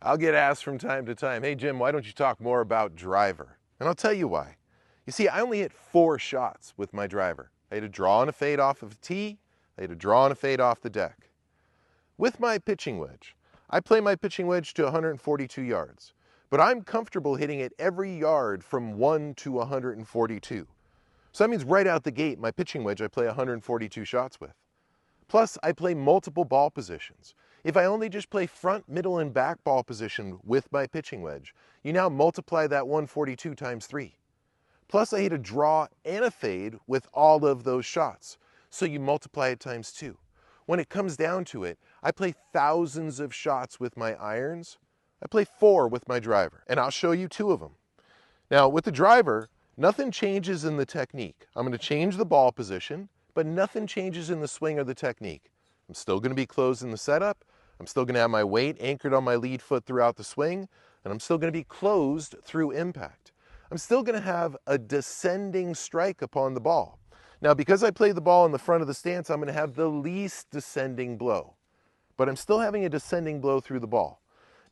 I'll get asked from time to time, hey Jim, why don't you talk more about driver? And I'll tell you why. You see, I only hit 4 shots with my driver. I hit a draw and a fade off of a tee, I hit a draw and a fade off the deck. With my pitching wedge, I play my pitching wedge to 142 yards, but I'm comfortable hitting it every yard from 1 to 142. So that means right out the gate, my pitching wedge I play 142 shots with. Plus, I play multiple ball positions. If I only just play front, middle, and back ball position with my pitching wedge, you now multiply that 142 times 3. Plus, I hit a draw and a fade with all of those shots, so you multiply it times 2. When it comes down to it, I play thousands of shots with my irons. I play 4 with my driver, and I'll show you 2 of them. Now, with the driver, nothing changes in the technique. I'm going to change the ball position, but nothing changes in the swing or the technique. I'm still going to be closed in the setup. I'm still going to have my weight anchored on my lead foot throughout the swing, and I'm still going to be closed through impact. I'm still going to have a descending strike upon the ball. Now, because I play the ball in the front of the stance, I'm going to have the least descending blow, but I'm still having a descending blow through the ball.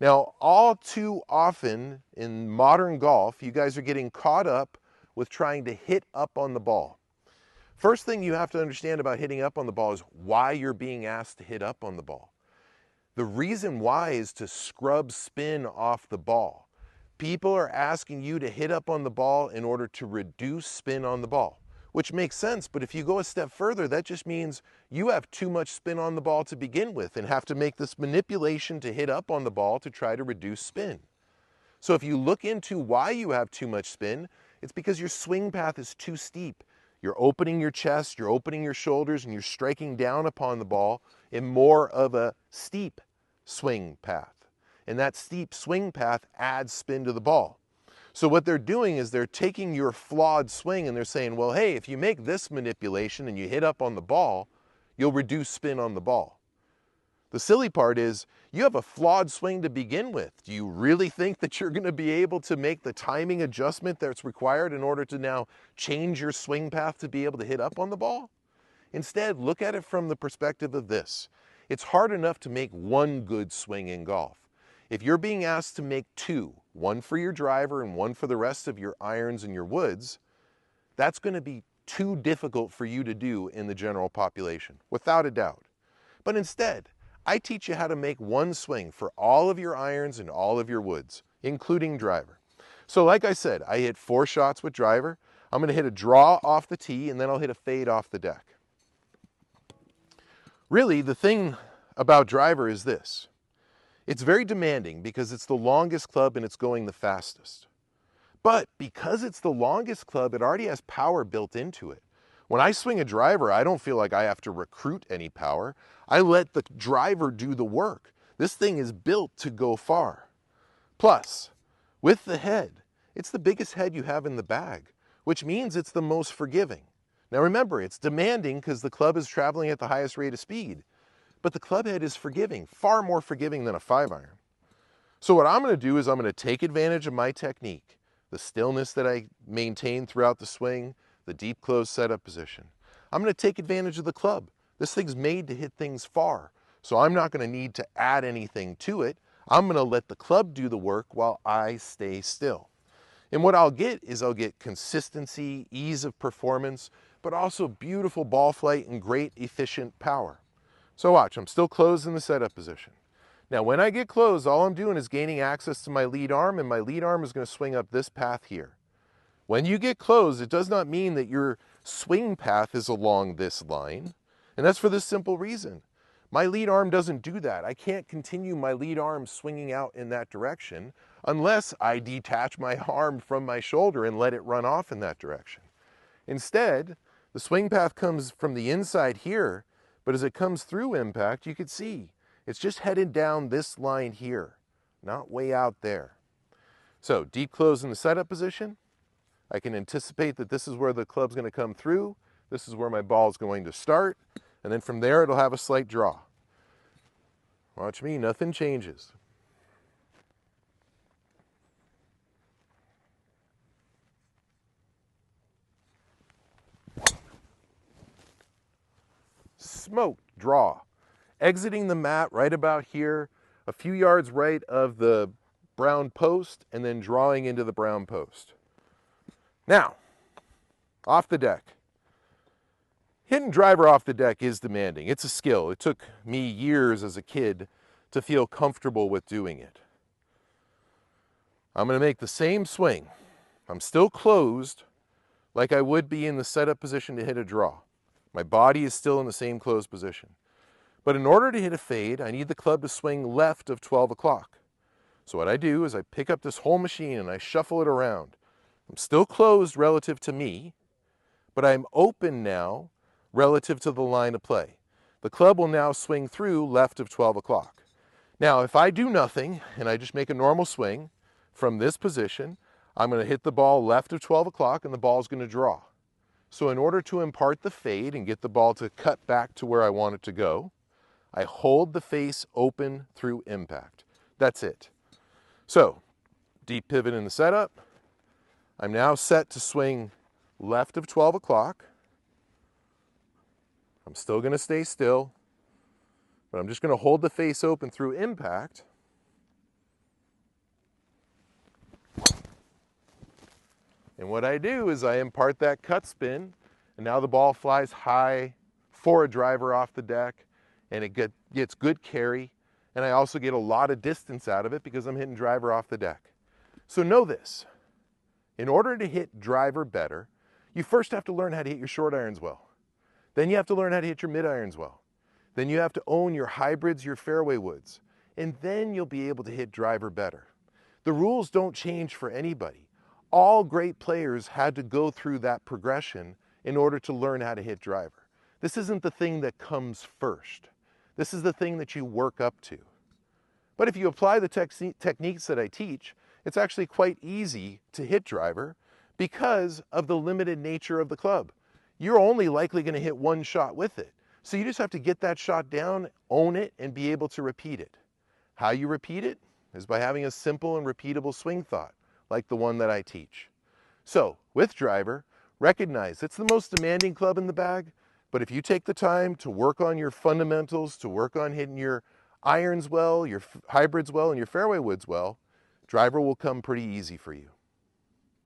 Now, all too often in modern golf, you guys are getting caught up with trying to hit up on the ball. First thing you have to understand about hitting up on the ball is why you're being asked to hit up on the ball. The reason why is to scrub spin off the ball. People are asking you to hit up on the ball in order to reduce spin on the ball, which makes sense, but if you go a step further, that just means you have too much spin on the ball to begin with and have to make this manipulation to hit up on the ball to try to reduce spin. So if you look into why you have too much spin, it's because your swing path is too steep. You're opening your chest, you're opening your shoulders, and you're striking down upon the ball in more of a steep swing path. And that steep swing path adds spin to the ball. So what they're doing is they're taking your flawed swing and they're saying, well, hey, if you make this manipulation and you hit up on the ball, you'll reduce spin on the ball. The silly part is you have a flawed swing to begin with. Do you really think that you're going to be able to make the timing adjustment that's required in order to now change your swing path to be able to hit up on the ball? Instead, look at it from the perspective of this. It's hard enough to make one good swing in golf. If you're being asked to make 2, one for your driver and one for the rest of your irons and your woods, that's going to be too difficult for you to do in the general population, without a doubt. But instead, I teach you how to make one swing for all of your irons and all of your woods, including driver. So like I said, I hit 4 shots with driver. I'm going to hit a draw off the tee, and then I'll hit a fade off the deck. Really, the thing about driver is this. It's very demanding because it's the longest club and it's going the fastest. But because it's the longest club, it already has power built into it. When I swing a driver, I don't feel like I have to recruit any power. I let the driver do the work. This thing is built to go far. Plus, with the head, it's the biggest head you have in the bag, which means it's the most forgiving. Now remember, it's demanding because the club is traveling at the highest rate of speed. But the club head is forgiving, far more forgiving than a 5-iron. So what I'm going to do is I'm going to take advantage of my technique, the stillness that I maintain throughout the swing, the deep close setup position. I'm going to take advantage of the club. This thing's made to hit things far, so I'm not going to need to add anything to it. I'm going to let the club do the work while I stay still. And what I'll get is I'll get consistency, ease of performance, but also beautiful ball flight and great efficient power. So watch, I'm still closed in the setup position. Now when I get closed, all I'm doing is gaining access to my lead arm, and my lead arm is going to swing up this path here. When you get closed, it does not mean that your swing path is along this line, and that's for this simple reason. My lead arm doesn't do that. I can't continue my lead arm swinging out in that direction unless I detach my arm from my shoulder and let it run off in that direction. Instead, the swing path comes from the inside here, but as it comes through impact, you can see it's just headed down this line here, not way out there. So deep close in the setup position. I can anticipate that this is where the club's going to come through. This is where my ball is going to start. And then from there, it'll have a slight draw. Watch me, nothing changes. Smoke, draw. Exiting the mat right about here, a few yards right of the brown post and then drawing into the brown post. Now, off the deck. Hitting driver off the deck is demanding. It's a skill. It took me years as a kid to feel comfortable with doing it. I'm going to make the same swing. I'm still closed like I would be in the setup position to hit a draw. My body is still in the same closed position. But in order to hit a fade, I need the club to swing left of 12 o'clock. So what I do is I pick up this whole machine and I shuffle it around. I'm still closed relative to me, but I'm open now relative to the line of play. The club will now swing through left of 12 o'clock. Now, if I do nothing and I just make a normal swing from this position, I'm going to hit the ball left of 12 o'clock and the ball is going to draw. So in order to impart the fade and get the ball to cut back to where I want it to go, I hold the face open through impact. That's it. So, deep pivot in the setup. I'm now set to swing left of 12 o'clock. I'm still going to stay still, but I'm just going to hold the face open through impact. And what I do is I impart that cut spin, and now the ball flies high for a driver off the deck, and it gets good carry, and I also get a lot of distance out of it because I'm hitting driver off the deck. So know this, in order to hit driver better, you first have to learn how to hit your short irons well. Then you have to learn how to hit your mid irons well. Then you have to own your hybrids, your fairway woods, and then you'll be able to hit driver better. The rules don't change for anybody. All great players had to go through that progression in order to learn how to hit driver. This isn't the thing that comes first. This is the thing that you work up to. But if you apply the techniques that I teach, it's actually quite easy to hit driver because of the limited nature of the club. You're only likely going to hit one shot with it. So you just have to get that shot down, own it, and be able to repeat it. How you repeat it is by having a simple and repeatable swing thought, like the one that I teach. So, with driver, recognize it's the most demanding club in the bag, but if you take the time to work on your fundamentals, to work on hitting your irons well, your hybrids well, and your fairway woods well, driver will come pretty easy for you.